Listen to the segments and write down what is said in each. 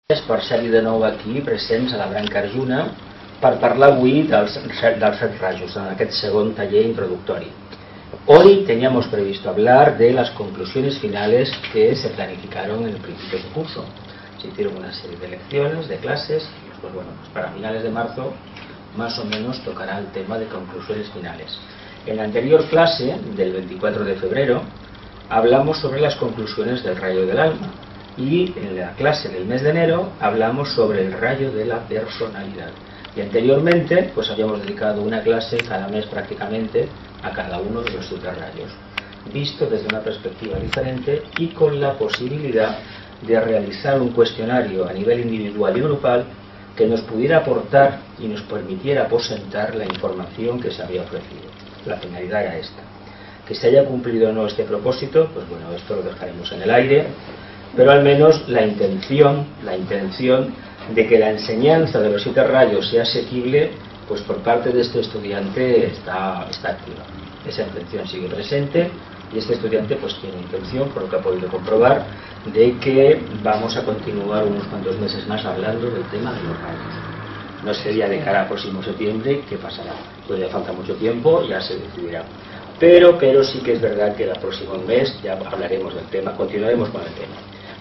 Per ser-hi de nou aquí presents a la Branca Arjuna per parlar avui dels 7 rayos, en aquest segon taller introductori. Hoy teníamos previsto hablar de las conclusiones finales que se planificaron en el principio del curso. Se hicieron una serie de lecciones, de clases, pues bueno, pues para finales de marzo más o menos tocará el tema de conclusiones finales. En la anterior clase, del 24 de febrero, hablamos sobre las conclusiones del rayo del alma. Y en la clase del mes de enero hablamos sobre el rayo de la personalidad. Y anteriormente pues habíamos dedicado una clase cada mes prácticamente a cada uno de los 7 rayos, visto desde una perspectiva diferente y con la posibilidad de realizar un cuestionario a nivel individual y grupal que nos pudiera aportar y nos permitiera aposentar la información que se había ofrecido. La finalidad era esta. Que se haya cumplido o no este propósito, pues bueno, esto lo dejaremos en el aire, pero al menos la intención de que la enseñanza de los 7 rayos sea asequible, pues por parte de este estudiante está activa. Esa intención sigue presente y este estudiante pues tiene intención, por lo que ha podido comprobar, de que vamos a continuar unos cuantos meses más hablando del tema de los rayos. No sería de cara al próximo septiembre, ¿qué pasará? Todavía falta mucho tiempo, ya se decidirá. Pero sí que es verdad que el próximo mes ya hablaremos del tema, continuaremos con el tema.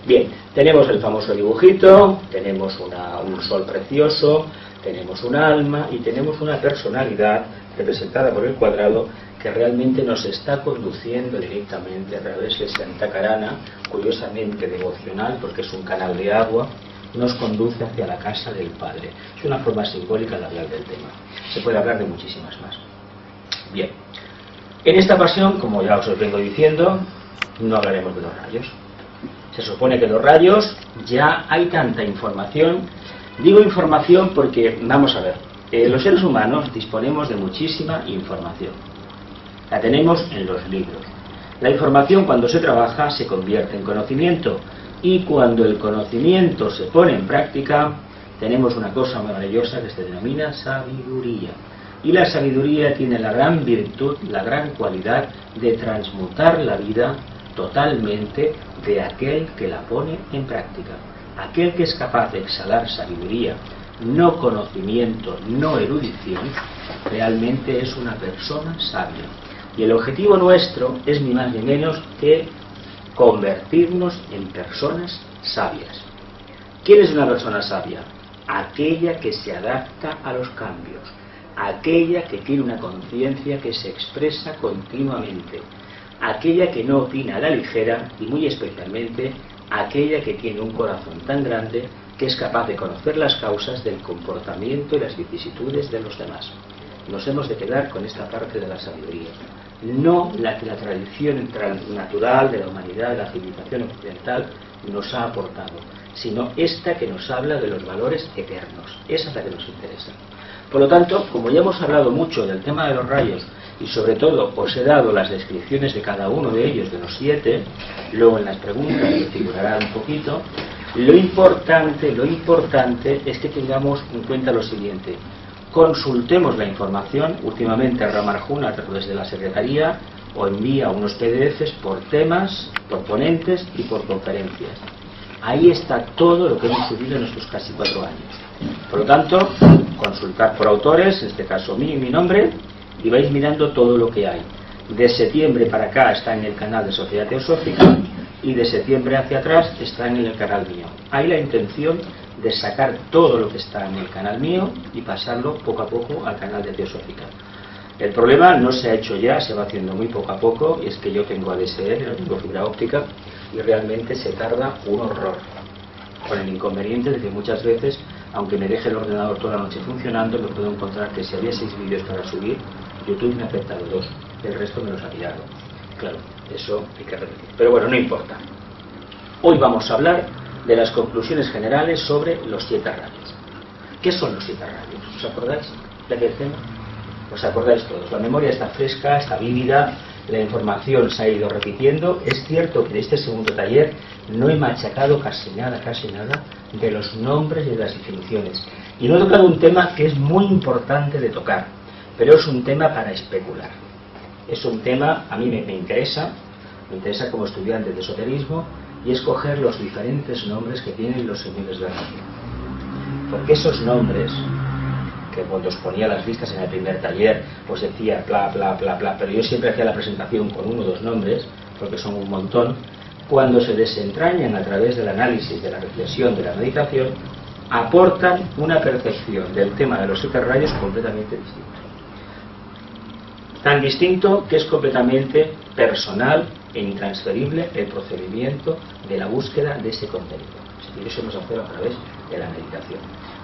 Bien, tenemos el famoso dibujito, tenemos un sol precioso, tenemos un alma y tenemos una personalidad representada por el cuadrado que realmente nos está conduciendo directamente a través de Santa Carana, curiosamente devocional porque es un canal de agua, nos conduce hacia la casa del Padre. Es una forma simbólica de hablar del tema. Se puede hablar de muchísimas más. Bien, en esta ocasión, como ya os vengo diciendo, no hablaremos de los rayos. Se supone que los rayos ya hay tanta información. Digo información porque, vamos a ver, los seres humanos disponemos de muchísima información. La tenemos en los libros. La información cuando se trabaja se convierte en conocimiento y cuando el conocimiento se pone en práctica tenemos una cosa maravillosa que se denomina sabiduría. Y la sabiduría tiene la gran virtud, la gran cualidad de transmutar la vida totalmente de aquel que la pone en práctica. Aquel que es capaz de exhalar sabiduría, no conocimiento, no erudición, realmente es una persona sabia. Y el objetivo nuestro es ni más ni menos que convertirnos en personas sabias. ¿Quién es una persona sabia? Aquella que se adapta a los cambios, aquella que tiene una conciencia que se expresa continuamente, aquella que no opina a la ligera y muy especialmente aquella que tiene un corazón tan grande que es capaz de conocer las causas del comportamiento y las vicisitudes de los demás. Nos hemos de quedar con esta parte de la sabiduría, no la que la tradición natural de la humanidad, de la civilización occidental nos ha aportado, sino esta que nos habla de los valores eternos. Esa es la que nos interesa. Por lo tanto, como ya hemos hablado mucho del tema de los rayos y sobre todo os he dado las descripciones de cada uno de ellos, de los 7, luego en las preguntas figurará un poquito, lo importante es que tengamos en cuenta lo siguiente: consultemos la información. Últimamente Rama Arjuna, a través de la secretaría, o envía unos PDFs por temas, por ponentes y por conferencias. Ahí está todo lo que hemos subido en estos casi 4 años. Por lo tanto, consultar por autores, en este caso mi nombre, y vais mirando todo lo que hay. De septiembre para acá está en el canal de Sociedad Teosófica y de septiembre hacia atrás está en el canal mío. Hay la intención de sacar todo lo que está en el canal mío y pasarlo poco a poco al canal de Teosófica. El problema no se ha hecho ya, se va haciendo muy poco a poco, y es que yo tengo ADSL, no tengo fibra óptica, y realmente se tarda un horror, con el inconveniente de que muchas veces, aunque me deje el ordenador toda la noche funcionando, me puedo encontrar que si había 6 vídeos para subir, YouTube me ha aceptado 2, el resto me los ha tirado. Claro, eso hay que repetir. Pero bueno, no importa. Hoy vamos a hablar de las conclusiones generales sobre los 7 rayos. ¿Qué son los 7 rayos? ¿Os acordáis de aquel tema? ¿Os acordáis todos? La memoria está fresca, está vívida, la información se ha ido repitiendo. Es cierto que en este segundo taller no he machacado casi nada de los nombres y de las definiciones. Y no he tocado un tema que es muy importante de tocar, pero es un tema para especular. Es un tema, a mí me interesa como estudiante de esoterismo, y escoger los diferentes nombres que tienen los señores de radio. Porque esos nombres, que cuando os ponía las listas en el primer taller, os decía bla, bla, bla, bla, pero yo siempre hacía la presentación con 1 o 2 nombres, porque son un montón, cuando se desentrañan a través del análisis, de la reflexión, de la meditación, aportan una percepción del tema de los 7 rayos completamente distinta. Tan distinto que es completamente personal e intransferible el procedimiento de la búsqueda de ese contenido. Si eso hemos hacerlo a través de la meditación.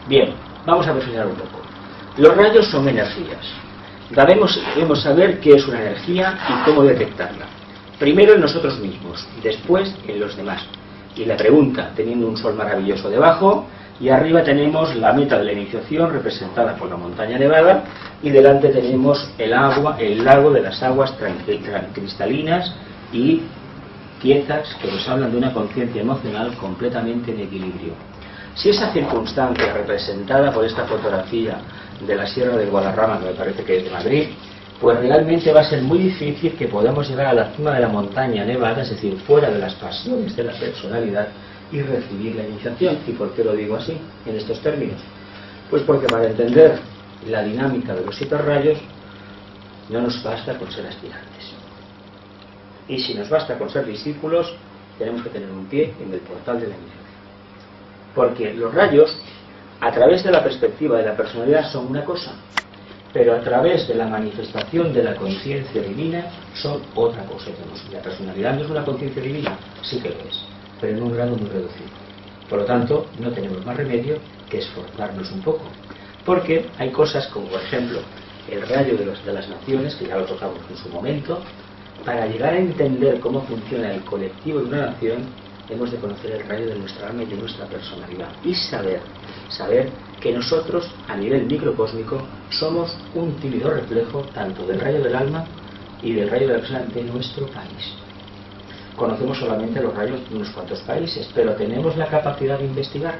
Bien, vamos a reflexionar un poco. Los rayos son energías. Debemos saber qué es una energía y cómo detectarla. Primero en nosotros mismos, después en los demás. Y la pregunta, teniendo un sol maravilloso debajo, y arriba tenemos la meta de la iniciación representada por la montaña nevada, y delante tenemos el lago de las aguas cristalinas y quietas que nos hablan de una conciencia emocional completamente en equilibrio. Si esa circunstancia representada por esta fotografía de la Sierra del Guadarrama, que me parece que es de Madrid, pues realmente va a ser muy difícil que podamos llegar a la cima de la montaña nevada, es decir, fuera de las pasiones de la personalidad, y recibir la iniciación. ¿Y por qué lo digo así, en estos términos? Pues porque para entender la dinámica de los 7 rayos no nos basta con ser aspirantes. Y si nos basta con ser discípulos, tenemos que tener un pie en el portal de la iniciación. Porque los rayos, a través de la perspectiva de la personalidad, son una cosa, pero a través de la manifestación de la conciencia divina son otra cosa. La personalidad no es una conciencia divina, sí que lo es, pero en un grado muy reducido. Por lo tanto, no tenemos más remedio que esforzarnos un poco, porque hay cosas como, por ejemplo, el rayo de las naciones, que ya lo tocamos en su momento. Para llegar a entender cómo funciona el colectivo de una nación, hemos de conocer el rayo de nuestra alma y de nuestra personalidad, y saber que nosotros, a nivel microcósmico, somos un tímido reflejo tanto del rayo del alma y del rayo de la persona de nuestro país. Conocemos solamente los rayos de unos cuantos países, pero tenemos la capacidad de investigar,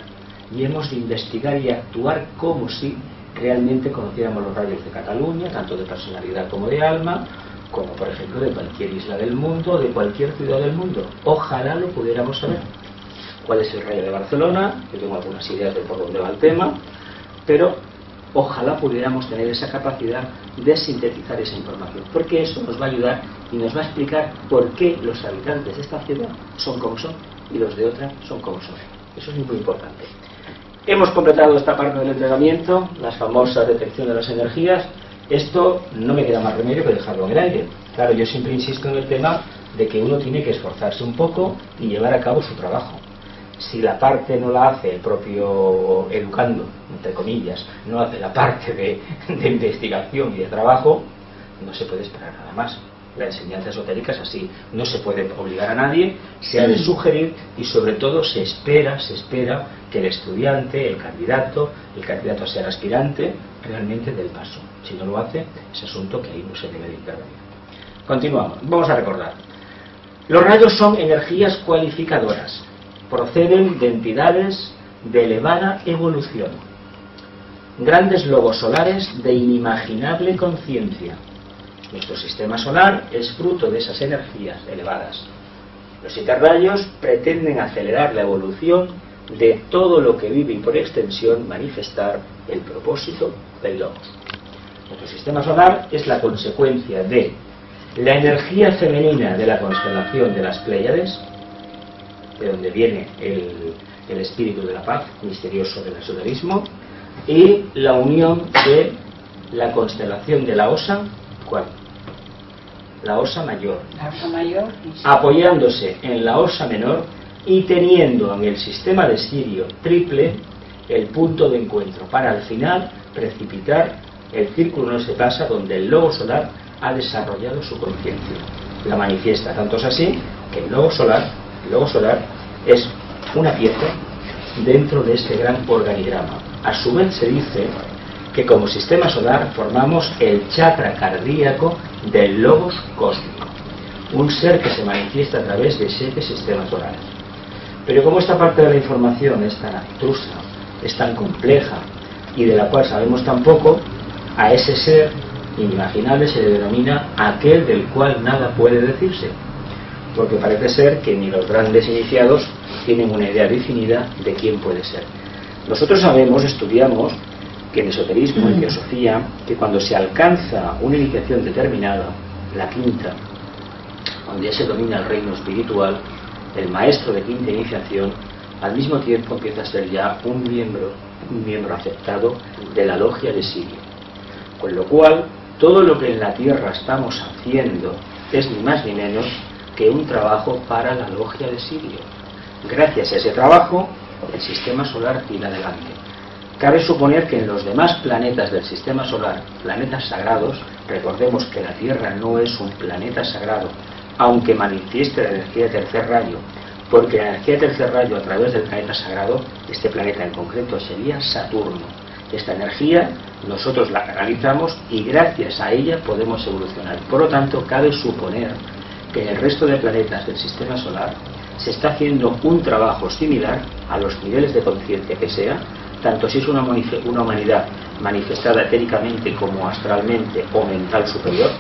y hemos de investigar y actuar como si realmente conociéramos los rayos de Cataluña, tanto de personalidad como de alma, como por ejemplo de cualquier isla del mundo, de cualquier ciudad del mundo. Ojalá lo pudiéramos saber. ¿Cuál es el rayo de Barcelona? Yo tengo algunas ideas de por dónde va el tema, pero ojalá pudiéramos tener esa capacidad de sintetizar esa información, porque eso nos va a ayudar y nos va a explicar por qué los habitantes de esta ciudad son como son y los de otra son como son. Eso es muy importante. Hemos completado esta parte del entrenamiento, las famosas detección de las energías. Esto no me queda más remedio que dejarlo en el aire. Claro, yo siempre insisto en el tema de que uno tiene que esforzarse un poco y llevar a cabo su trabajo. Si la parte no la hace el propio educando, entre comillas, no hace la parte de investigación y de trabajo, no se puede esperar nada más. La enseñanza esotérica es así, no se puede obligar a nadie, se ha de sugerir, y sobre todo se espera que el estudiante, el candidato a ser aspirante, realmente dé el paso. Si no lo hace, es asunto que ahí no se debe de intervenir. Continuamos, vamos a recordar. Los rayos son energías cualificadoras, proceden de entidades de elevada evolución, grandes lobos solares de inimaginable conciencia. Nuestro sistema solar es fruto de esas energías elevadas. Los 7 rayos pretenden acelerar la evolución de todo lo que vive y por extensión manifestar el propósito del logos. Nuestro sistema solar es la consecuencia de la energía femenina de la constelación de las Pléyades, de donde viene el espíritu de la paz misterioso del esoterismo, y la unión de la constelación de la Osa, ¿cuál? La Osa Mayor, apoyándose en la Osa Menor y teniendo en el sistema de Sirio triple el punto de encuentro para al final precipitar el círculo no se pasa donde el logo solar ha desarrollado su conciencia. La manifiesta, tanto es así que el logo solar es una pieza dentro de este gran organigrama. A su vez se dice que como sistema solar formamos el chakra cardíaco del logos cósmico, un ser que se manifiesta a través de 7 sistemas solares. Pero como esta parte de la información es tan abstrusa, es tan compleja y de la cual sabemos tan poco, a ese ser inimaginable se le denomina aquel del cual nada puede decirse. porque parece ser que ni los grandes iniciados tienen una idea definida de quién puede ser. Nosotros sabemos, estudiamos, que en esoterismo, en teosofía, que cuando se alcanza una iniciación determinada, la quinta, donde ya se domina el reino espiritual, el maestro de quinta iniciación, al mismo tiempo empieza a ser ya un miembro aceptado de la logia de Sirio. Con lo cual, todo lo que en la Tierra estamos haciendo es ni más ni menos que un trabajo para la logia de Sirio. Gracias a ese trabajo, el sistema solar tira adelante. Cabe suponer que en los demás planetas del sistema solar, planetas sagrados, recordemos que la Tierra no es un planeta sagrado, aunque manifieste la energía de tercer rayo, porque la energía de tercer rayo a través del planeta sagrado, este planeta en concreto sería Saturno. Esta energía nosotros la canalizamos y gracias a ella podemos evolucionar. Por lo tanto, cabe suponer que en el resto de planetas del sistema solar se está haciendo un trabajo similar a los niveles de conciencia que sea, tanto si es una humanidad manifestada etéricamente como astralmente o mental superior,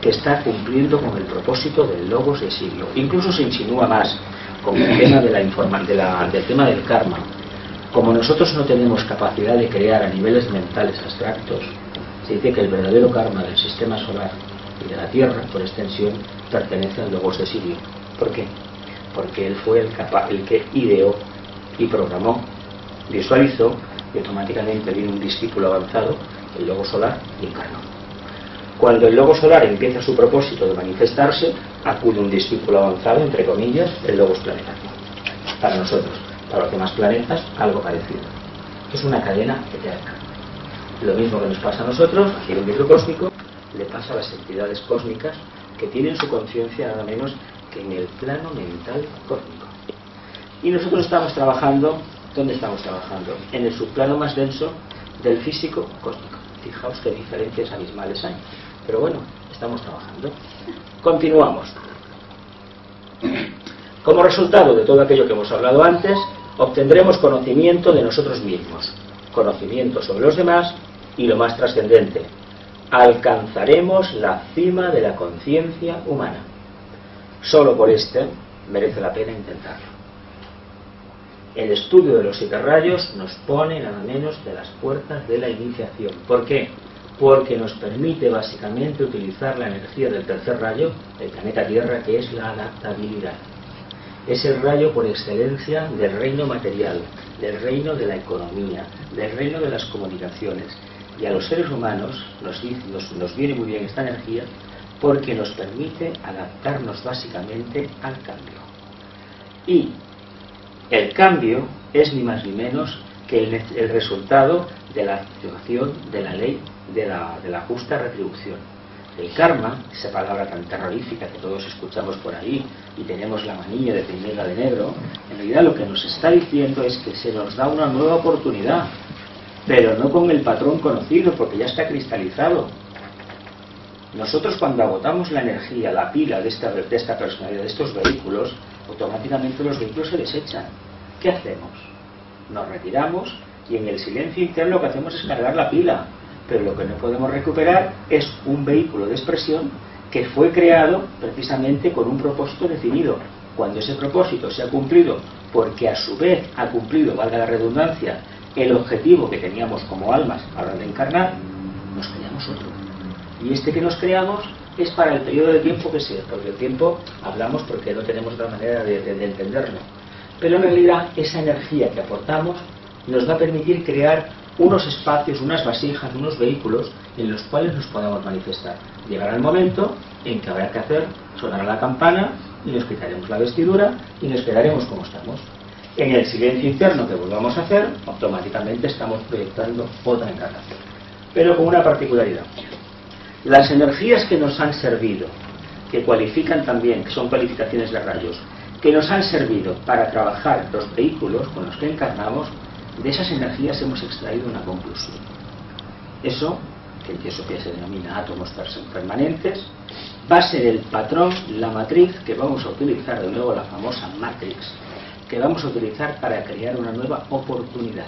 que está cumpliendo con el propósito del Logos de Sirio. Incluso se insinúa más con el tema del tema del karma. Como nosotros no tenemos capacidad de crear a niveles mentales abstractos, se dice que el verdadero karma del sistema solar y de la Tierra, por extensión, pertenece al Logos de Sirio. ¿Por qué? Porque él fue el que ideó y programó, visualizó, y automáticamente vino un discípulo avanzado, el Logos solar, y encarnó. Cuando el Logos solar empieza su propósito de manifestarse, acude un discípulo avanzado, entre comillas, el Logos planetario. Para nosotros, para los demás planetas, algo parecido. Es una cadena eterna. Lo mismo que nos pasa a nosotros, aquí en el microcósmico, le pasa a las entidades cósmicas que tienen su conciencia nada menos que en el plano mental cósmico. Y nosotros estamos trabajando, ¿dónde estamos trabajando? En el subplano más denso del físico cósmico. Fijaos qué diferencias abismales hay. Pero bueno, estamos trabajando. Continuamos. Como resultado de todo aquello que hemos hablado antes, obtendremos conocimiento de nosotros mismos, conocimiento sobre los demás y lo más trascendente, alcanzaremos la cima de la conciencia humana. Solo por este merece la pena intentarlo. El estudio de los 7 rayos nos pone nada menos de las puertas de la iniciación. ¿Por qué? Porque nos permite básicamente utilizar la energía del tercer rayo, del planeta Tierra, que es la adaptabilidad. Es el rayo por excelencia del reino material, del reino de la economía, del reino de las comunicaciones. Y a los seres humanos nos viene muy bien esta energía porque nos permite adaptarnos básicamente al cambio. Y el cambio es ni más ni menos que el resultado de la activación de la ley de la justa retribución. El karma, esa palabra tan terrorífica que todos escuchamos por ahí y tenemos la manía de teñirla de negro, en realidad lo que nos está diciendo es que se nos da una nueva oportunidad, pero no con el patrón conocido, porque ya está cristalizado. Nosotros cuando agotamos la energía, la pila de esta personalidad, de estos vehículos, automáticamente los vehículos se desechan. ¿Qué hacemos? Nos retiramos y en el silencio interno lo que hacemos es cargar la pila. Pero lo que no podemos recuperar es un vehículo de expresión que fue creado precisamente con un propósito definido. Cuando ese propósito se ha cumplido, porque a su vez ha cumplido, valga la redundancia, el objetivo que teníamos como almas a la hora de encarnar, nos creamos otro. Y este que nos creamos es para el periodo de tiempo que sea, porque el tiempo hablamos porque no tenemos otra manera de entenderlo. Pero en realidad esa energía que aportamos nos va a permitir crear unos espacios, unas vasijas, unos vehículos en los cuales nos podamos manifestar. Llegará el momento en que habrá que hacer, sonará la campana y nos quitaremos la vestidura y nos quedaremos como estamos. En el silencio interno que volvamos a hacer, automáticamente estamos proyectando otra encarnación. Pero con una particularidad. Las energías que nos han servido, que cualifican también, que son cualificaciones de rayos, que nos han servido para trabajar los vehículos con los que encarnamos, de esas energías hemos extraído una conclusión. Eso, que en teosofía se denomina átomos permanentes, va a ser el patrón, la matriz que vamos a utilizar, de nuevo la famosa matrix, que vamos a utilizar para crear una nueva oportunidad.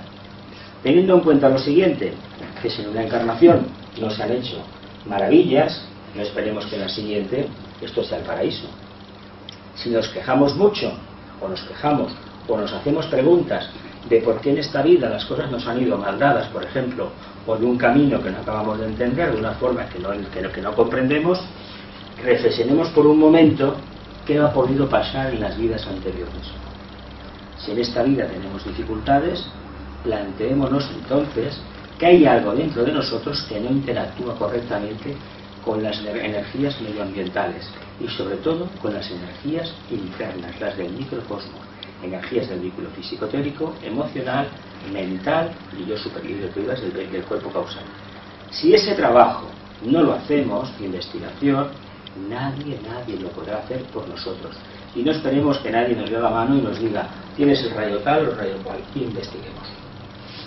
Teniendo en cuenta lo siguiente, que si en una encarnación nos han hecho maravillas, no esperemos que en la siguiente esto sea el paraíso. Si nos quejamos mucho, o nos quejamos, o nos hacemos preguntas de por qué en esta vida las cosas nos han ido mal dadas, por ejemplo, o de un camino que no acabamos de entender, de una forma que no comprendemos, reflexionemos por un momento qué ha podido pasar en las vidas anteriores. Si en esta vida tenemos dificultades, planteémonos entonces que hay algo dentro de nosotros que no interactúa correctamente con las energías medioambientales y sobre todo con las energías internas, las del microcosmos, energías del vínculo físico-teórico, emocional, mental y yo superior del cuerpo causal. Si ese trabajo no lo hacemos de investigación, nadie lo podrá hacer por nosotros. Y no esperemos que nadie nos dé la mano y nos diga, tienes el rayo tal o el rayo cual, y investiguemos.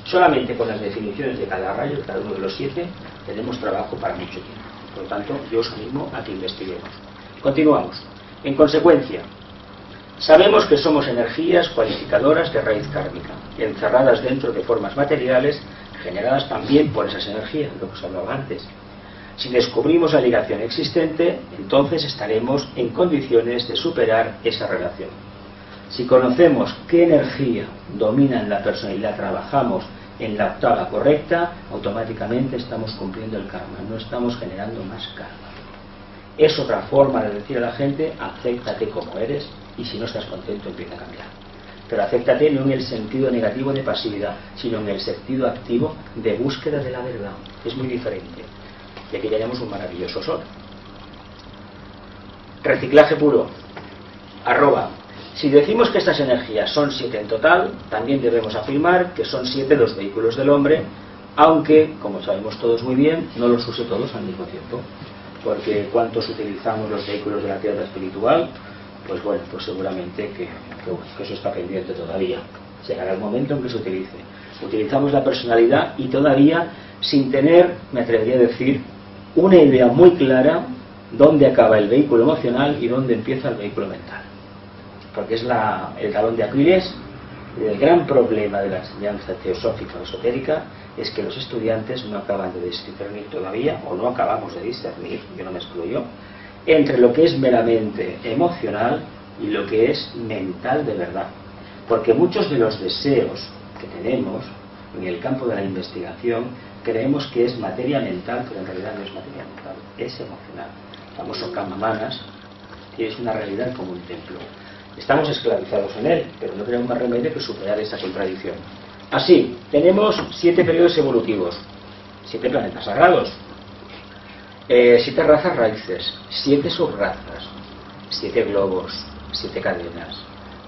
Solamente con las definiciones de cada rayo, de cada uno de los 7, tenemos trabajo para mucho tiempo. Por lo tanto, yo os animo a que investiguemos. Continuamos. En consecuencia, sabemos que somos energías cualificadoras de raíz kármica, encerradas dentro de formas materiales, generadas también por esas energías, lo que os hablaba antes. Si descubrimos la ligación existente, entonces estaremos en condiciones de superar esa relación. Si conocemos qué energía domina en la personalidad, trabajamos en la octava correcta, automáticamente estamos cumpliendo el karma, no estamos generando más karma. Es otra forma de decir a la gente, acéptate como eres, y si no estás contento empieza a cambiar. Pero acéptate no en el sentido negativo de pasividad, sino en el sentido activo de búsqueda de la verdad. Es muy diferente. Y aquí tenemos un maravilloso sol. Reciclaje puro. Si decimos que estas energías son 7 en total, también debemos afirmar que son 7 los vehículos del hombre, aunque, como sabemos todos muy bien, no los use todos al mismo tiempo. Porque ¿cuántos utilizamos los vehículos de la tierra espiritual? Pues bueno, pues seguramente que eso está pendiente todavía. Llegará el momento en que se utilice. Utilizamos la personalidad y todavía sin tener, me atrevería a decir, una idea muy clara dónde acaba el vehículo emocional y dónde empieza el vehículo mental. Porque es el talón de Aquiles. El gran problema de la enseñanza teosófica o esotérica es que los estudiantes no acaban de discernir todavía, o no acabamos de discernir, yo no me excluyo, entre lo que es meramente emocional y lo que es mental de verdad. Porque muchos de los deseos que tenemos en el campo de la investigación creemos que es materia mental, pero en realidad no es materia mental, es emocional. El famoso Kamamanas es una realidad como un templo. Estamos esclavizados en él, pero no tenemos más remedio que superar esa contradicción. Así, tenemos 7 periodos evolutivos, 7 planetas sagrados, 7 razas raíces, 7 subrazas, 7 globos, 7 cadenas,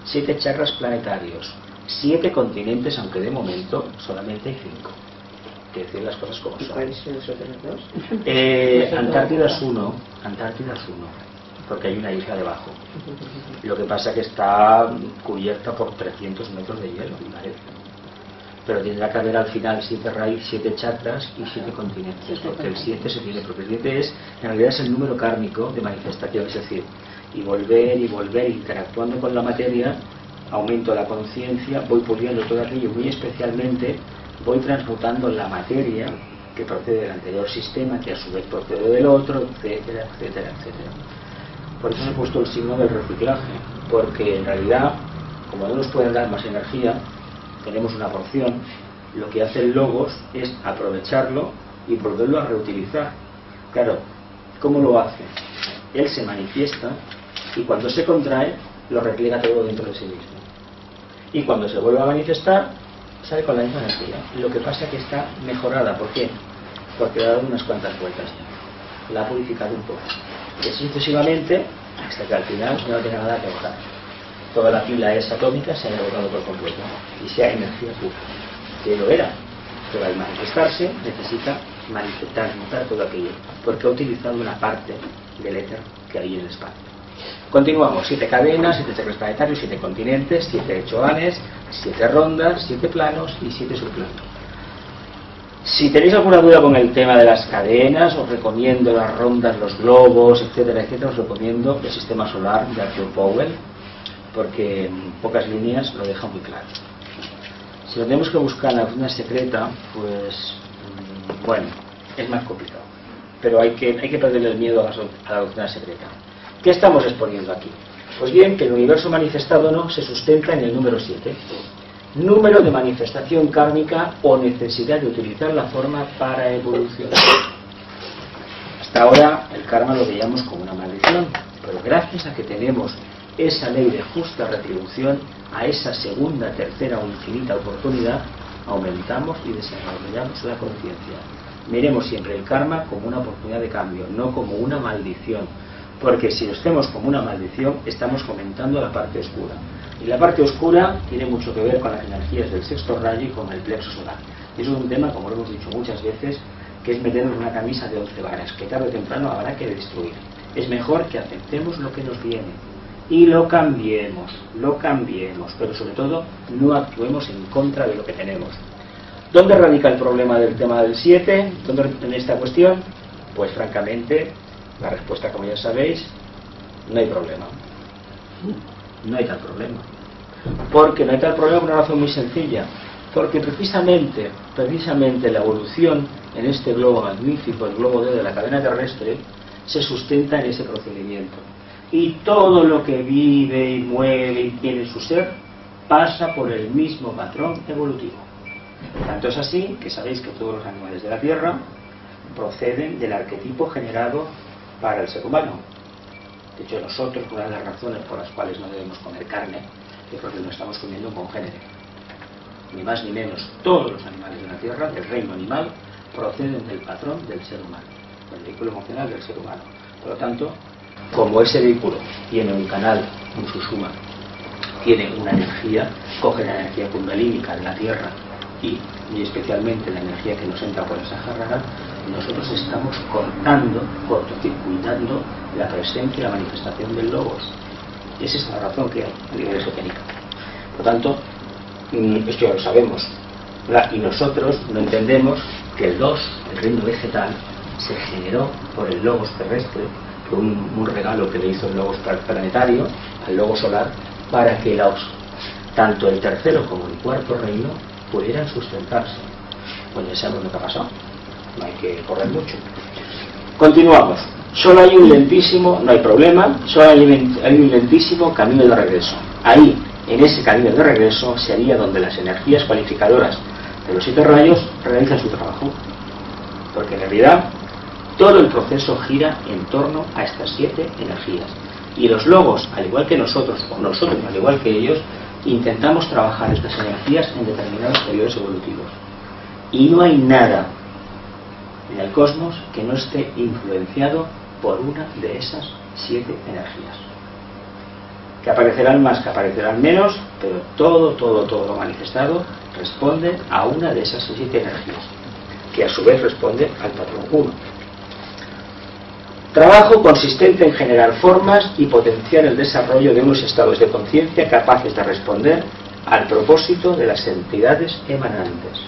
7 chakras planetarios, 7 continentes, aunque de momento solamente hay 5. Hay que decir las cosas como son. ¿Cuáles son los otros dos? Antártida es uno, porque hay una isla debajo. Lo que pasa es que está cubierta por 300 metros de hielo, me parece. Pero tendrá que haber al final 7 raíces, 7 chakras y 7 continentes, porque el 7 se tiene, porque el 7 en realidad es el número kármico de manifestación, es decir, y volver, interactuando con la materia, aumento la conciencia, voy puliendo todo aquello, muy especialmente voy transmutando la materia que procede del anterior sistema, que a su vez procede del otro, etcétera, etcétera, etcétera. Por eso he puesto el signo del reciclaje, porque en realidad, como no nos pueden dar más energía, tenemos una porción, lo que hace el Logos es aprovecharlo y volverlo a reutilizar. Claro, ¿cómo lo hace? Él se manifiesta y cuando se contrae, lo repliega todo dentro de sí mismo. Y cuando se vuelve a manifestar, sale con la misma energía. Lo que pasa es que está mejorada. ¿Por qué? Porque le ha dado unas cuantas vueltas. La ha purificado un poco. Y así sucesivamente, hasta que al final no tenga nada que botar. Toda la pila esa atómica se ha agotado por completo y sea energía pura. Que lo era, pero al manifestarse necesita manifestar, notar todo aquello, porque ha utilizado una parte del éter que hay en el espacio. Continuamos, 7 cadenas, 7 chakras planetarios, 7 continentes, 7 choanes, 7 rondas, 7 planos y 7 subplanos. Si tenéis alguna duda con el tema de las cadenas, os recomiendo las rondas, los globos, etcétera, etcétera. Os recomiendo el sistema solar de Arthur Powell, porque en pocas líneas lo deja muy claro. Si lo tenemos que buscar en la doctrina secreta, pues bueno, es más complicado. Pero hay que perderle el miedo a la doctrina secreta. ¿Qué estamos exponiendo aquí? Pues bien, que el universo manifestado no se sustenta en el número 7. Número de manifestación kármica o necesidad de utilizar la forma para evolucionar. Hasta ahora el karma lo veíamos como una maldición, pero gracias a que tenemos esa ley de justa retribución, a esa segunda, tercera o infinita oportunidad, aumentamos y desarrollamos la conciencia. Miremos siempre el karma como una oportunidad de cambio, no como una maldición, porque si lo hacemos como una maldición, estamos fomentando la parte oscura. Y la parte oscura tiene mucho que ver con las energías del sexto rayo y con el plexo solar. Y eso es un tema, como lo hemos dicho muchas veces, que es meternos en una camisa de 11 varas, que tarde o temprano habrá que destruir. Es mejor que aceptemos lo que nos viene y lo cambiemos, pero sobre todo no actuemos en contra de lo que tenemos. ¿Dónde radica el problema del tema del 7? ¿Dónde en esta cuestión? Pues francamente, la respuesta, como ya sabéis, no hay problema. No hay tal problema. Porque no hay tal problema por una razón muy sencilla. Porque precisamente la evolución en este globo magnífico, el globo D de la cadena terrestre, se sustenta en ese procedimiento. Y todo lo que vive y mueve y tiene su ser pasa por el mismo patrón evolutivo. Tanto es así que sabéis que todos los animales de la Tierra proceden del arquetipo generado para el ser humano. De hecho, nosotros, una de las razones por las cuales no debemos comer carne, es porque no estamos comiendo un congénere. Ni más ni menos, todos los animales de la Tierra, del reino animal, proceden del patrón del ser humano, del vehículo emocional del ser humano. Por lo tanto, como ese vehículo tiene un canal, un sushuma, tiene una energía, coge la energía kundalínica de la Tierra y especialmente la energía que nos entra por el Sahara, nosotros estamos cortocircuitando la presencia y la manifestación del logos. Esa es la razón que hay a nivel esotérico. Por lo tanto, esto ya lo sabemos, ¿verdad? Y nosotros no entendemos que el 2, el reino vegetal, se generó por el logos terrestre, por un regalo que le hizo el logos planetario al logos solar, para que tanto el tercero como el cuarto reino pudieran sustentarse. Pues ya sabemos lo que ha pasado, no hay que correr mucho. Continuamos. Solo hay un lentísimo, no hay problema, solo hay un lentísimo camino de regreso. Ahí, en ese camino de regreso, sería donde las energías cualificadoras de los 7 rayos realizan su trabajo. Porque en realidad todo el proceso gira en torno a estas 7 energías. Y los logos, al igual que nosotros, o nosotros al igual que ellos, intentamos trabajar estas energías en determinados periodos evolutivos. Y no hay nada en el cosmos que no esté influenciado por una de esas 7 energías. Que aparecerán más, que aparecerán menos, pero todo lo manifestado responde a una de esas 7 energías, que a su vez responde al patrón 1. Trabajo consistente en generar formas y potenciar el desarrollo de unos estados de conciencia capaces de responder al propósito de las entidades emanantes.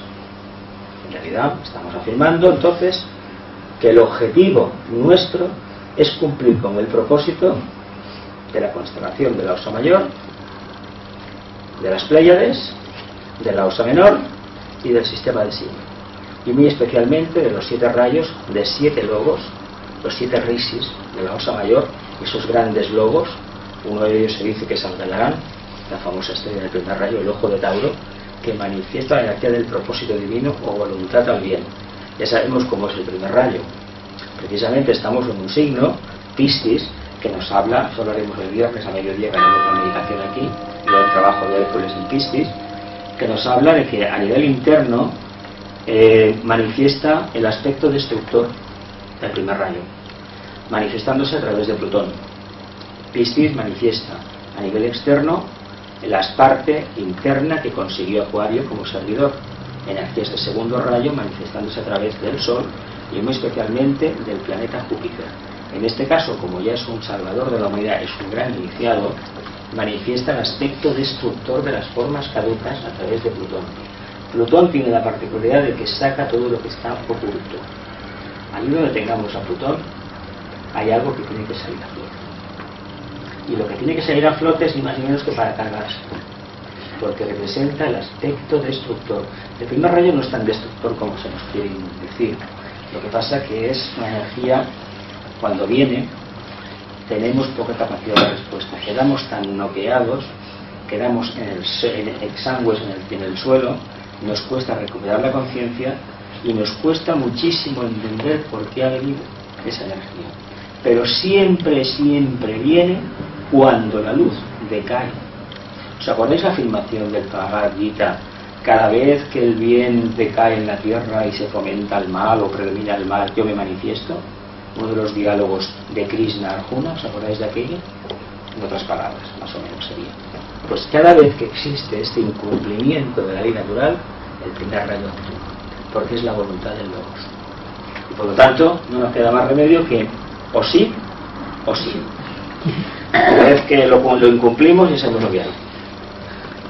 En realidad, estamos afirmando entonces que el objetivo nuestro es cumplir con el propósito de la constelación de la Osa Mayor, de las Pléyades, de la Osa Menor y del sistema de Signo, y muy especialmente de los 7 rayos de 7 logos, los 7 rishis de la Osa Mayor, esos grandes logos. Uno de ellos se dice que es Aldebarán, la famosa estrella del primer rayo, el ojo de Tauro, que manifiesta la energía del propósito divino o voluntad al bien. Ya sabemos cómo es el primer rayo. Precisamente estamos en un signo, Piscis, que nos habla, eso lo haremos el viernes a mediodía, que haremos una meditación aquí, y el trabajo de Hércules en Piscis, que nos habla de que a nivel interno manifiesta el aspecto destructor del primer rayo, manifestándose a través de Plutón. Piscis manifiesta a nivel externo la parte interna que consiguió Acuario como servidor, energías del segundo rayo manifestándose a través del Sol y muy especialmente del planeta Júpiter. En este caso, como ya es un salvador de la humanidad, es un gran iniciado, manifiesta el aspecto destructor de las formas caducas a través de Plutón. Plutón tiene la particularidad de que saca todo lo que está oculto. Allí donde tengamos a Plutón, hay algo que tiene que salir a flote. Y lo que tiene que salir a flote es ni más ni menos que para cargarse, porque representa el aspecto destructor. El primer rayo no es tan destructor como se nos quiere decir. Lo que pasa que es una energía, cuando viene, tenemos poca capacidad de respuesta. Quedamos tan noqueados, quedamos exangües en el suelo, nos cuesta recuperar la conciencia y nos cuesta muchísimo entender por qué ha venido esa energía. Pero siempre, siempre viene cuando la luz decae. ¿Os acordáis la afirmación del Bhagavad Gita? Cada vez que el bien decae en la tierra y se fomenta el mal o predomina el mal, yo me manifiesto. Uno de los diálogos de Krishna Arjuna, ¿os acordáis de aquello? En otras palabras, más o menos sería. Pues cada vez que existe este incumplimiento de la ley natural, el primer rayo actúa, porque es la voluntad del Logos. Y por lo tanto, no nos queda más remedio que o sí o sí. Cada vez que lo incumplimos, ya sabemos lo que hay.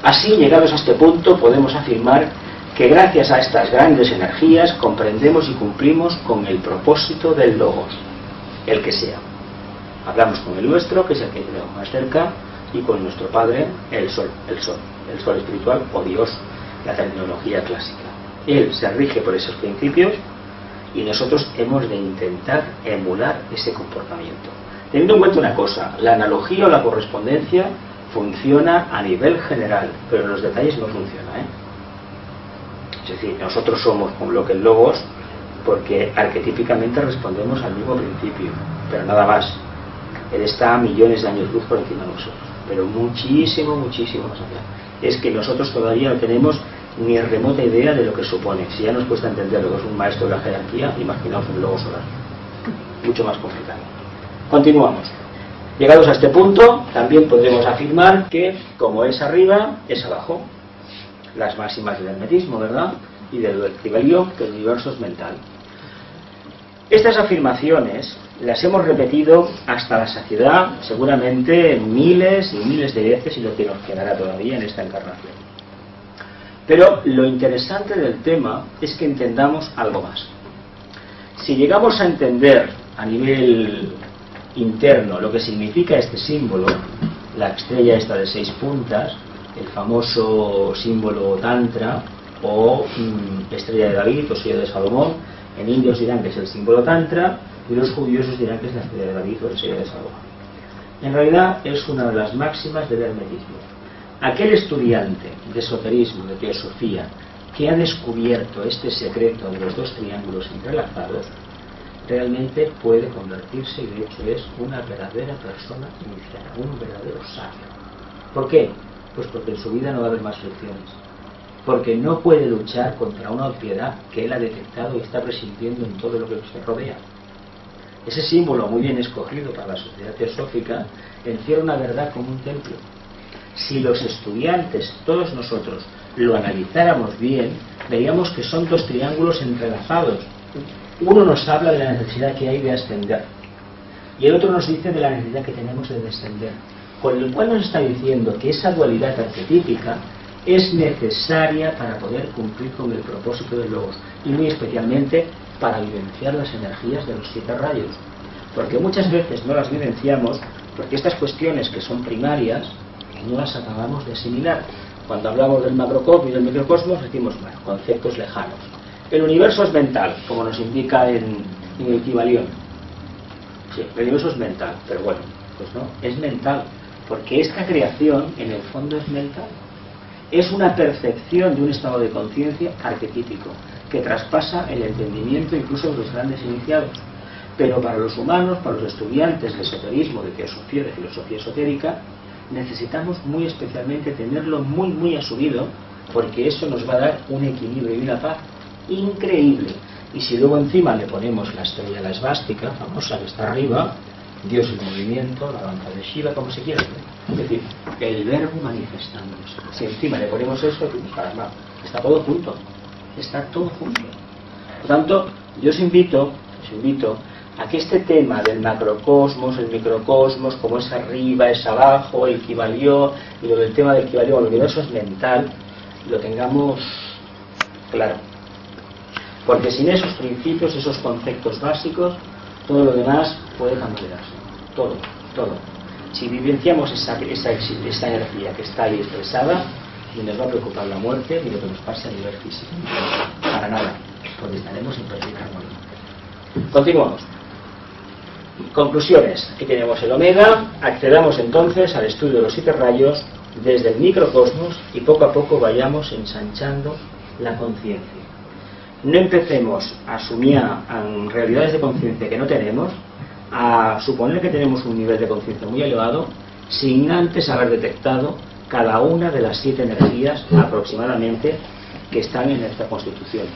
Así, llegados a este punto, podemos afirmar que gracias a estas grandes energías comprendemos y cumplimos con el propósito del Logos, el que sea. Hablamos con el nuestro, que es el que tenemos más cerca, y con nuestro Padre, el Sol espiritual o Dios, la terminología clásica. Él se rige por esos principios y nosotros hemos de intentar emular ese comportamiento. Teniendo en cuenta una cosa, la analogía o la correspondencia funciona a nivel general, pero en los detalles no funciona, Es decir, nosotros somos como lo que el Logos, porque arquetípicamente respondemos al mismo principio, pero nada más. Él está a millones de años luz por encima de nosotros, pero muchísimo, muchísimo más allá. Es que nosotros todavía no tenemos ni remota idea de lo que supone. Si ya nos cuesta entender lo que es un maestro de la jerarquía, imaginaos un Logos solar. Mucho más complicado. Continuamos. Llegados a este punto, también podremos afirmar que, como es arriba, es abajo. Las máximas del hermetismo, ¿verdad? Y del Kybalión, que el universo es mental. Estas afirmaciones las hemos repetido hasta la saciedad, seguramente miles y miles de veces, y lo que nos quedará todavía en esta encarnación. Pero lo interesante del tema es que entendamos algo más. Si llegamos a entender a nivel interno lo que significa este símbolo, la estrella esta de 6 puntas, el famoso símbolo Tantra o estrella de David o silla de Salomón, en indios dirán que es el símbolo Tantra y los judíos dirán que es la estrella de David o la silla de Salomón. En realidad es una de las máximas del hermetismo. Aquel estudiante de esoterismo, de teosofía, que ha descubierto este secreto de los dos triángulos entrelazados, realmente puede convertirse, y de hecho es una verdadera persona iniciada, un verdadero sabio. ¿Por qué? Pues porque en su vida no va a haber más fricciones, porque no puede luchar contra una obviedad que él ha detectado y está presintiendo en todo lo que se rodea. Ese símbolo muy bien escogido para la sociedad teosófica encierra una verdad como un templo. Si los estudiantes, todos nosotros, lo analizáramos bien, veríamos que son dos triángulos entrelazados. Uno nos habla de la necesidad que hay de ascender y el otro nos dice de la necesidad que tenemos de descender, con el cual nos está diciendo que esa dualidad arquetípica es necesaria para poder cumplir con el propósito del Logos y muy especialmente para vivenciar las energías de los 7 rayos, porque muchas veces no las vivenciamos porque estas cuestiones que son primarias no las acabamos de asimilar. Cuando hablamos del macrocosmos y del microcosmos decimos, bueno, conceptos lejanos. El universo es mental, como nos indica en el Kybalión. Sí, el universo es mental, pero bueno, pues no, es mental, porque esta creación en el fondo es mental. Es una percepción de un estado de conciencia arquetípico, que traspasa el entendimiento incluso de los grandes iniciados. Pero para los humanos, para los estudiantes de esoterismo, de teosofía, de filosofía esotérica, necesitamos muy especialmente tenerlo muy, muy asumido, porque eso nos va a dar un equilibrio y una paz increíble. Y si luego encima le ponemos la estrella, la esvástica, famosa que está arriba, Dios en movimiento, la danza de Shiva, como se quiera, es decir, el verbo manifestándose. Si encima le ponemos eso, pues caramba, está todo junto, está todo junto. Por tanto, yo os invito a que este tema del macrocosmos, el microcosmos, como es arriba, es abajo, el Kybalión, y lo del tema del Kybalión, el universo es mental, lo tengamos claro. Porque sin esos principios, esos conceptos básicos, todo lo demás puede cambiarse. Todo. Si vivenciamos esa energía que está ahí expresada, ni nos va a preocupar la muerte ni lo que nos pase a nivel físico. Para nada, porque estaremos en perfecta armonía. Continuamos. Conclusiones. Aquí tenemos el omega. Accedamos entonces al estudio de los 7 rayos desde el microcosmos y poco a poco vayamos ensanchando la conciencia. No empecemos a asumir realidades de conciencia que no tenemos, a suponer que tenemos un nivel de conciencia muy elevado sin antes haber detectado cada una de las 7 energías aproximadamente que están en nuestra constitución.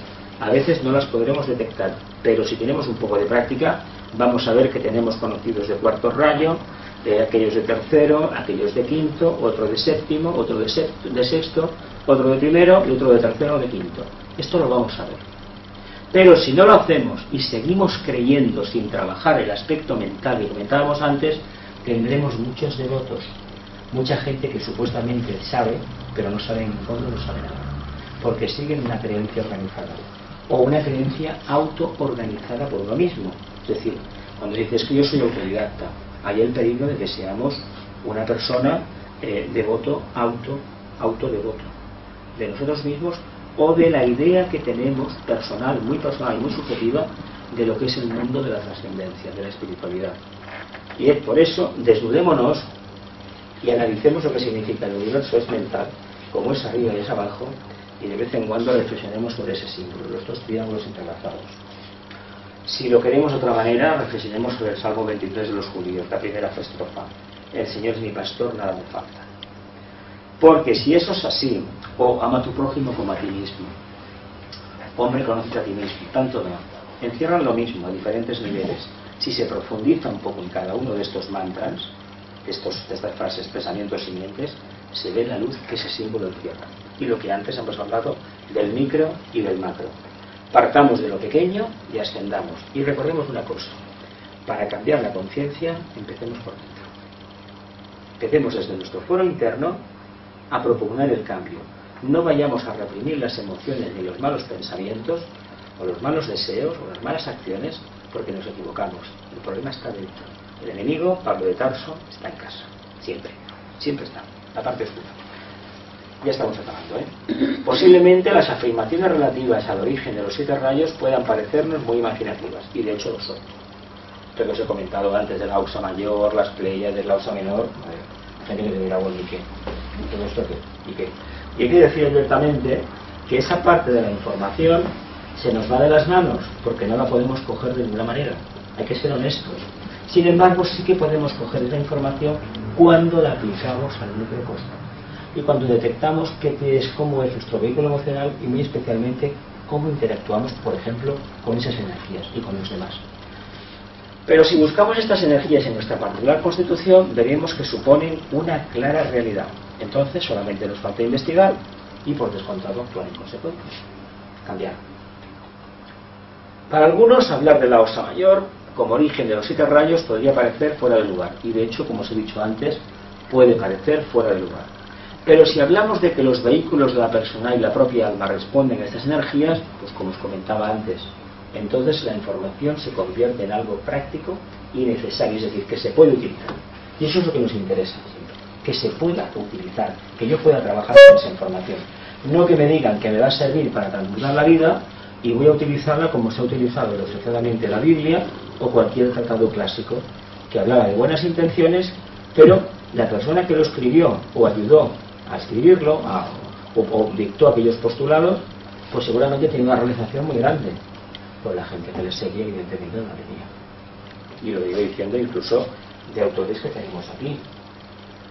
A veces no las podremos detectar, pero si tenemos un poco de práctica vamos a ver que tenemos conocidos de 4º rayo, aquellos de 3º, aquellos de 5º, otro de 7º, otro de 6º, otro de 1º y otro de 3º o de 5º. Esto lo vamos a ver. Pero si no lo hacemos y seguimos creyendo sin trabajar el aspecto mental que comentábamos antes, tendremos muchos devotos, mucha gente que supuestamente sabe, pero no sabe en el fondo, no sabe nada, porque siguen una creencia organizada o una creencia autoorganizada por uno mismo. Es decir, cuando dices que yo soy autodidacta, hay el peligro de que seamos una persona devoto, autodevoto de nosotros mismos o de la idea que tenemos personal, muy subjetiva, de lo que es el mundo de la trascendencia, de la espiritualidad. Y es por eso, desnudémonos y analicemos lo que significa el universo es mental, como es arriba y es abajo, y de vez en cuando reflexionemos sobre ese símbolo, los 2 triángulos entrelazados. Si lo queremos de otra manera, reflexionemos sobre el Salmo 23 de los judíos, la primera estrofa: el Señor es mi pastor, nada me falta. Porque si eso es así, o ama a tu prójimo como a ti mismo, hombre, conoce a ti mismo, tanto no, encierran lo mismo a diferentes niveles. Si se profundiza un poco en cada uno de estos mantras, de estas frases, pensamientos siguientes, se ve la luz que ese símbolo encierra. Y lo que antes hemos hablado del micro y del macro. Partamos de lo pequeño y ascendamos. Y recordemos una cosa: para cambiar la conciencia, empecemos por dentro. Empecemos desde nuestro foro interno a propugnar el cambio. No vayamos a reprimir las emociones ni los malos pensamientos o los malos deseos o las malas acciones, porque nos equivocamos. El problema está dentro. El enemigo, Pablo de Tarso, está en casa. Siempre está. La parte oscura. Ya estamos acabando, Posiblemente las afirmaciones relativas al origen de los 7 rayos puedan parecernos muy imaginativas, y de hecho lo son. Pero os he comentado antes de la Ursa Mayor, las Pleiades, la Ursa Menor. Gente que te dirá, bueno, ¿y qué? ¿Todo esto qué? ¿Y qué? Y hay que decir abiertamente que esa parte de la información se nos va de las manos porque no la podemos coger de ninguna manera. Hay que ser honestos. Sin embargo, sí que podemos coger esa información cuando la aplicamos al microcosmos y cuando detectamos qué es, cómo es nuestro vehículo emocional y muy especialmente cómo interactuamos, por ejemplo, con esas energías y con los demás. Pero si buscamos estas energías en nuestra particular constitución, veremos que suponen una clara realidad. Entonces solamente nos falta investigar y, por descontado, actuar en consecuencia. Cambiar. Para algunos, hablar de la Osa Mayor como origen de los 7 rayos podría parecer fuera de lugar. Y de hecho, como os he dicho antes, puede parecer fuera de lugar. Pero si hablamos de que los vehículos de la persona y la propia alma responden a estas energías, pues como os comentaba antes, entonces la información se convierte en algo práctico y necesario, es decir, que se puede utilizar. Y eso es lo que nos interesa, que se pueda utilizar, que yo pueda trabajar con esa información. No que me digan que me va a servir para transformar la vida y voy a utilizarla como se ha utilizado desgraciadamente la Biblia o cualquier tratado clásico que hablaba de buenas intenciones, pero la persona que lo escribió o ayudó a escribirlo o dictó aquellos postulados, pues seguramente tiene una realización muy grande. Pues la gente que le seguía evidentemente no la tenía. Y lo digo diciendo incluso de autores que tenemos aquí.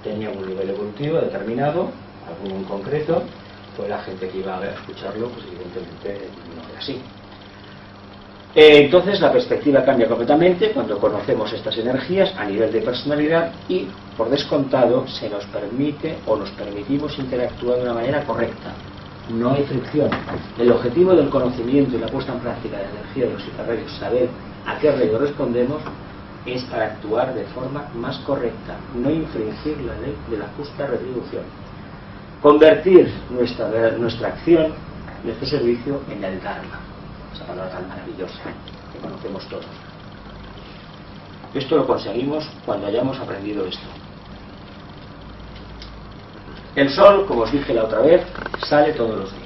Tenían un nivel evolutivo determinado, alguno en concreto, pues la gente que iba a escucharlo, pues evidentemente no era así. Entonces la perspectiva cambia completamente cuando conocemos estas energías a nivel de personalidad y, por descontado, se nos permite o nos permitimos interactuar de una manera correcta. No hay fricción. El objetivo del conocimiento y la puesta en práctica de la energía de los 7 rayos, saber a qué rayo respondemos, es para actuar de forma más correcta, no infringir la ley de la justa retribución. Convertir nuestra acción, nuestro servicio, en el Dharma, esa palabra tan maravillosa que conocemos todos. Esto lo conseguimos cuando hayamos aprendido esto. El sol, como os dije la otra vez, sale todos los días.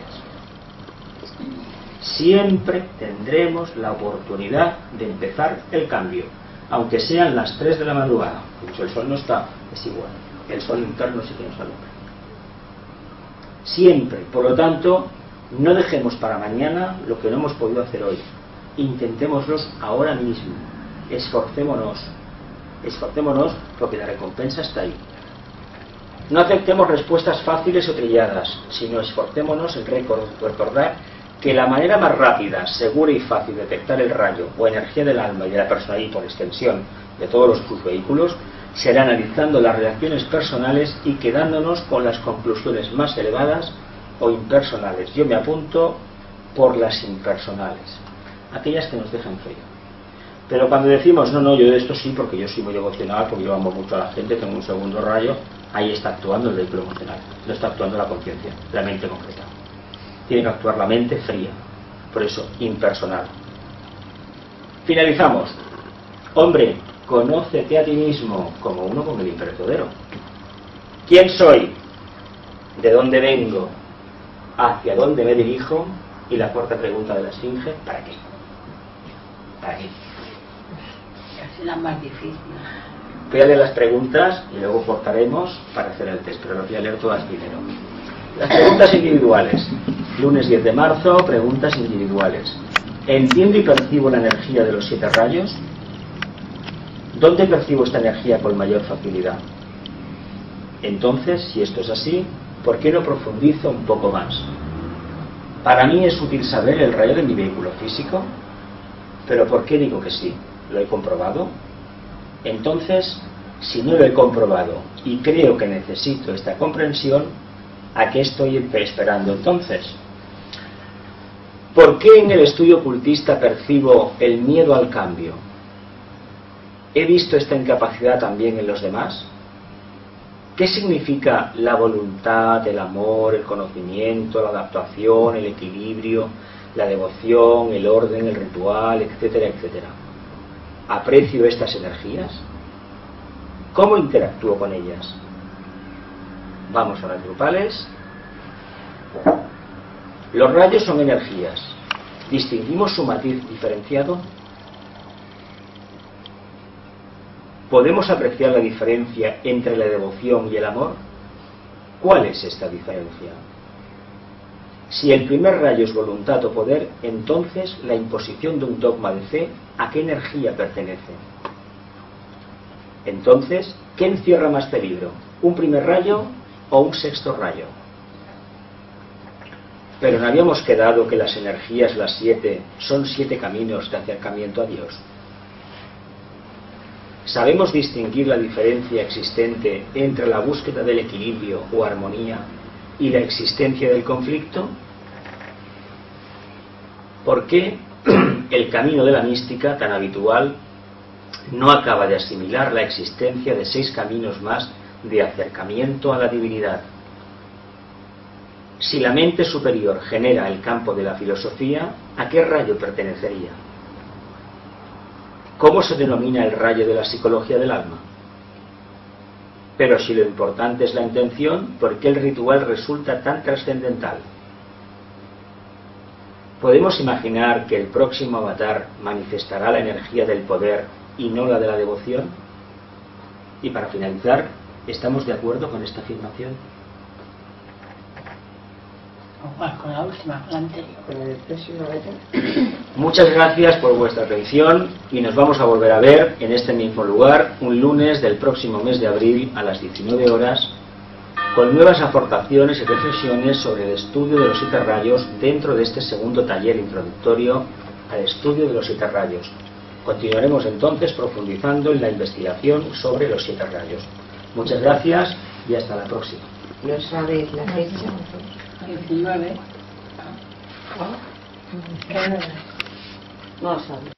Siempre tendremos la oportunidad de empezar el cambio. aunque sean las 3 de la madrugada. Dicho, el sol no está, es igual, el sol interno sí que nos alumbra. Siempre, por lo tanto, no dejemos para mañana lo que no hemos podido hacer hoy. Intentémoslos ahora mismo. Esforcémonos porque la recompensa está ahí. No aceptemos respuestas fáciles o trilladas, sino esforcémonos en recordar que la manera más rápida, segura y fácil de detectar el rayo o energía del alma y de la persona, y por extensión de todos sus vehículos, será analizando las reacciones personales y quedándonos con las conclusiones más elevadas o impersonales. Yo me apunto por las impersonales, aquellas que nos dejan frío. Pero cuando decimos, no, yo de esto sí, porque yo soy muy devocional, porque yo amo mucho a la gente, tengo un segundo rayo, ahí está actuando el vehículo emocional, no está actuando la conciencia, la mente concreta. Tiene que actuar la mente fría, por eso, impersonal. Finalizamos. Hombre, conócete a ti mismo como uno con el imperecedero. ¿Quién soy? ¿De dónde vengo? ¿Hacia dónde me dirijo? Y la cuarta pregunta de la Esfinge, ¿para qué? ¿Para qué? Casi la más difícil. Voy a leer las preguntas y luego cortaremos para hacer el test, pero lo voy a leer todas primero. Las preguntas individuales. Lunes 10 de marzo, preguntas individuales. ¿Entiendo y percibo la energía de los 7 rayos? ¿Dónde percibo esta energía con mayor facilidad? Entonces, si esto es así, ¿por qué no profundizo un poco más? Para mí es útil saber el rayo de mi vehículo físico, pero ¿por qué digo que sí? ¿Lo he comprobado? Entonces, si no lo he comprobado y creo que necesito esta comprensión, ¿a qué estoy esperando entonces? ¿Por qué en el estudio ocultista percibo el miedo al cambio? ¿He visto esta incapacidad también en los demás? ¿Qué significa la voluntad, el amor, el conocimiento, la adaptación, el equilibrio, la devoción, el orden, el ritual, etcétera, etcétera? ¿Aprecio estas energías? ¿Cómo interactúo con ellas? Vamos a las grupales. Los rayos son energías. ¿Distinguimos su matiz diferenciado? ¿Podemos apreciar la diferencia entre la devoción y el amor? ¿Cuál es esta diferencia? Si el primer rayo es voluntad o poder, entonces la imposición de un dogma de fe, ¿a qué energía pertenece? Entonces, ¿qué encierra más peligro? ¿Un primer rayo o un sexto rayo? Pero ¿no habíamos quedado que las energías, las 7, son 7 caminos de acercamiento a Dios? ¿Sabemos distinguir la diferencia existente entre la búsqueda del equilibrio o armonía y la existencia del conflicto? ¿Por qué el camino de la mística tan habitual no acaba de asimilar la existencia de 6 caminos más de acercamiento a la divinidad? Si la mente superior genera el campo de la filosofía, ¿a qué rayo pertenecería? ¿Cómo se denomina el rayo de la psicología del alma? Pero si lo importante es la intención, ¿por qué el ritual resulta tan trascendental? ¿Podemos imaginar que el próximo avatar manifestará la energía del poder y no la de la devoción? Y para finalizar, ¿estamos de acuerdo con esta afirmación? Con la última, con la anterior. Con el próximo rayo. Muchas gracias por vuestra atención y nos vamos a volver a ver en este mismo lugar un lunes del próximo mes de abril a las 19 horas con nuevas aportaciones y reflexiones sobre el estudio de los 7 rayos dentro de este segundo taller introductorio al estudio de los 7 rayos. Continuaremos entonces profundizando en la investigación sobre los 7 rayos. Muchas gracias y hasta la próxima. ¿No sabéis la fecha? 19. No lo sabéis.